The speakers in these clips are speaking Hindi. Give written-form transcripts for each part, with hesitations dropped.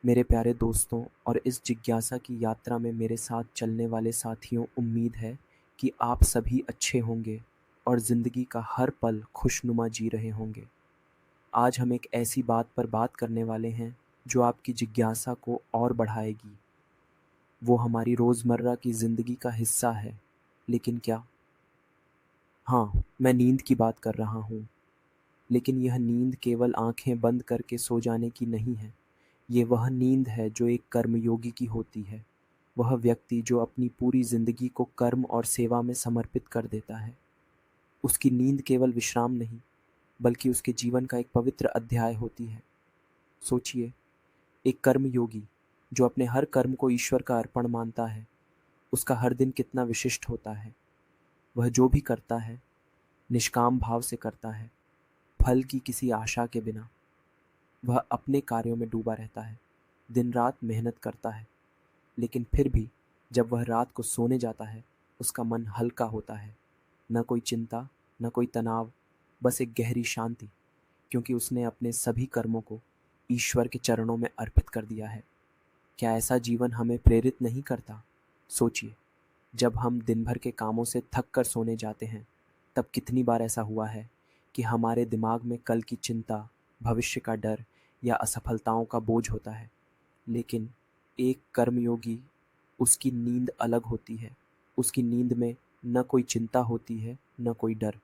मेरे प्यारे दोस्तों और इस जिज्ञासा की यात्रा में मेरे साथ चलने वाले साथियों, उम्मीद है कि आप सभी अच्छे होंगे और ज़िंदगी का हर पल खुशनुमा जी रहे होंगे। आज हम एक ऐसी बात पर बात करने वाले हैं जो आपकी जिज्ञासा को और बढ़ाएगी। वो हमारी रोज़मर्रा की ज़िंदगी का हिस्सा है, लेकिन क्या? हाँ, मैं नींद की बात कर रहा हूँ। लेकिन यह नींद केवल आंखें बंद करके सो जाने की नहीं है। ये वह नींद है जो एक कर्मयोगी की होती है। वह व्यक्ति जो अपनी पूरी जिंदगी को कर्म और सेवा में समर्पित कर देता है। उसकी नींद केवल विश्राम नहीं, बल्कि उसके जीवन का एक पवित्र अध्याय होती है। सोचिए, एक कर्मयोगी जो अपने हर कर्म को ईश्वर का अर्पण मानता है, उसका हर दिन कितना विशिष्ट होता है। वह जो भी करता है, निष्काम भाव से करता है, फल की किसी आशा के बिना। वह अपने कार्यों में डूबा रहता है, दिन रात मेहनत करता है, लेकिन फिर भी जब वह रात को सोने जाता है, उसका मन हल्का होता है। न कोई चिंता, न कोई तनाव, बस एक गहरी शांति, क्योंकि उसने अपने सभी कर्मों को ईश्वर के चरणों में अर्पित कर दिया है। क्या ऐसा जीवन हमें प्रेरित नहीं करता? सोचिए, जब हम दिन भर के कामों से थक कर सोने जाते हैं, तब कितनी बार ऐसा हुआ है कि हमारे दिमाग में कल की चिंता, भविष्य का डर या असफलताओं का बोझ होता है। लेकिन एक कर्मयोगी, उसकी नींद अलग होती है। उसकी नींद में न कोई चिंता होती है, न कोई डर।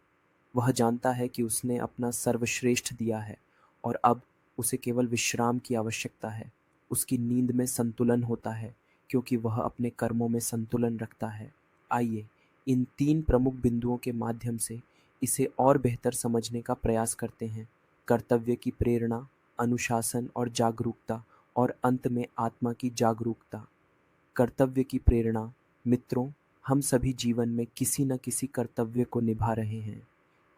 वह जानता है कि उसने अपना सर्वश्रेष्ठ दिया है और अब उसे केवल विश्राम की आवश्यकता है। उसकी नींद में संतुलन होता है, क्योंकि वह अपने कर्मों में संतुलन रखता है। आइए, इन 3 प्रमुख बिंदुओं के माध्यम से इसे और बेहतर समझने का प्रयास करते हैं। कर्तव्य की प्रेरणा, अनुशासन और जागरूकता, और अंत में आत्मा की जागरूकता। कर्तव्य की प्रेरणा। मित्रों, हम सभी जीवन में किसी न किसी कर्तव्य को निभा रहे हैं।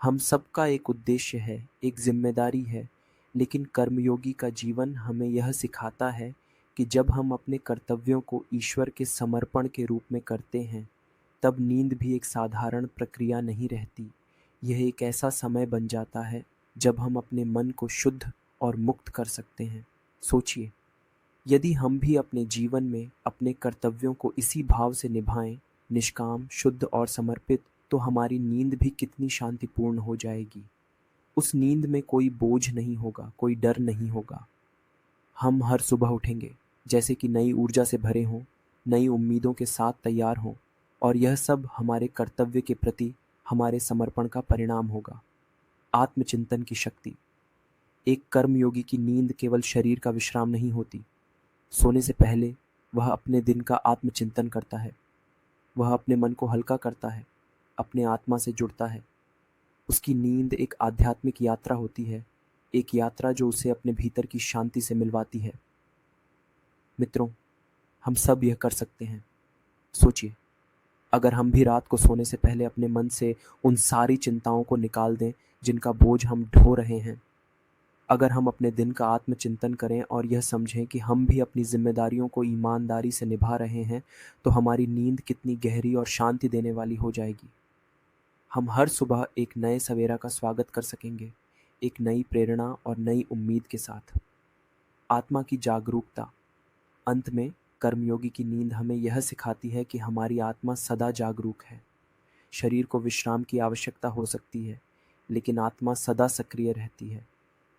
हम सबका एक उद्देश्य है, एक जिम्मेदारी है। लेकिन कर्मयोगी का जीवन हमें यह सिखाता है कि जब हम अपने कर्तव्यों को ईश्वर के समर्पण के रूप में करते हैं, तब नींद भी एक साधारण प्रक्रिया नहीं रहती। यह एक ऐसा समय बन जाता है जब हम अपने मन को शुद्ध और मुक्त कर सकते हैं। सोचिए, यदि हम भी अपने जीवन में अपने कर्तव्यों को इसी भाव से निभाएं, निष्काम, शुद्ध और समर्पित, तो हमारी नींद भी कितनी शांतिपूर्ण हो जाएगी। उस नींद में कोई बोझ नहीं होगा, कोई डर नहीं होगा। हम हर सुबह उठेंगे जैसे कि नई ऊर्जा से भरे हों, नई उम्मीदों के साथ तैयार हों, और यह सब हमारे कर्तव्य के प्रति हमारे समर्पण का परिणाम होगा। आत्मचिंतन की शक्ति। एक कर्मयोगी की नींद केवल शरीर का विश्राम नहीं होती। सोने से पहले वह अपने दिन का आत्मचिंतन करता है। वह अपने मन को हल्का करता है, अपने आत्मा से जुड़ता है। उसकी नींद एक आध्यात्मिक यात्रा होती है, एक यात्रा जो उसे अपने भीतर की शांति से मिलवाती है। मित्रों, हम सब यह कर सकते हैं। सोचिए, अगर हम भी रात को सोने से पहले अपने मन से उन सारी चिंताओं को निकाल दें जिनका बोझ हम ढो रहे हैं। अगर हम अपने दिन का आत्मचिंतन करें और यह समझें कि हम भी अपनी जिम्मेदारियों को ईमानदारी से निभा रहे हैं, तो हमारी नींद कितनी गहरी और शांति देने वाली हो जाएगी। हम हर सुबह एक नए सवेरा का स्वागत कर सकेंगे, एक नई प्रेरणा और नई उम्मीद के साथ। आत्मा की जागरूकता। अंत में, कर्मयोगी की नींद हमें यह सिखाती है कि हमारी आत्मा सदा जागरूक है। शरीर को विश्राम की आवश्यकता हो सकती है, लेकिन आत्मा सदा सक्रिय रहती है।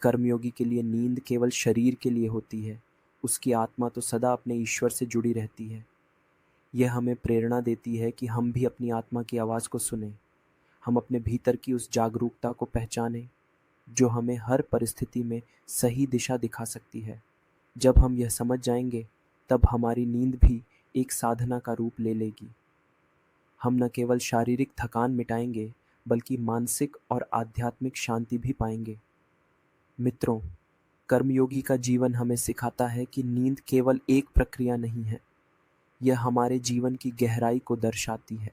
कर्मयोगी के लिए नींद केवल शरीर के लिए होती है, उसकी आत्मा तो सदा अपने ईश्वर से जुड़ी रहती है। यह हमें प्रेरणा देती है कि हम भी अपनी आत्मा की आवाज़ को सुनें। हम अपने भीतर की उस जागरूकता को पहचानें जो हमें हर परिस्थिति में सही दिशा दिखा सकती है। जब हम यह समझ जाएंगे, तब हमारी नींद भी एक साधना का रूप ले लेगी। हम न केवल शारीरिक थकान मिटाएंगे, बल्कि मानसिक और आध्यात्मिक शांति भी पाएंगे। मित्रों, कर्मयोगी का जीवन हमें सिखाता है कि नींद केवल एक प्रक्रिया नहीं है, यह हमारे जीवन की गहराई को दर्शाती है।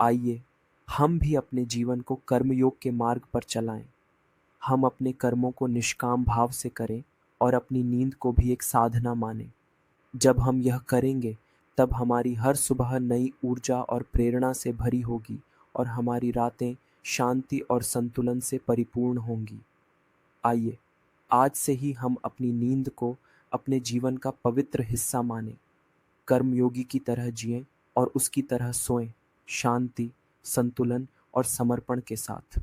आइए, हम भी अपने जीवन को कर्मयोग के मार्ग पर चलाएं। हम अपने कर्मों को निष्काम भाव से करें और अपनी नींद को भी एक साधना मानें। जब हम यह करेंगे, तब हमारी हर सुबह नई ऊर्जा और प्रेरणा से भरी होगी और हमारी रातें शांति और संतुलन से परिपूर्ण होंगी। आइए, आज से ही हम अपनी नींद को अपने जीवन का पवित्र हिस्सा मानें, कर्मयोगी की तरह जिएं और उसकी तरह सोएं, शांति, संतुलन और समर्पण के साथ।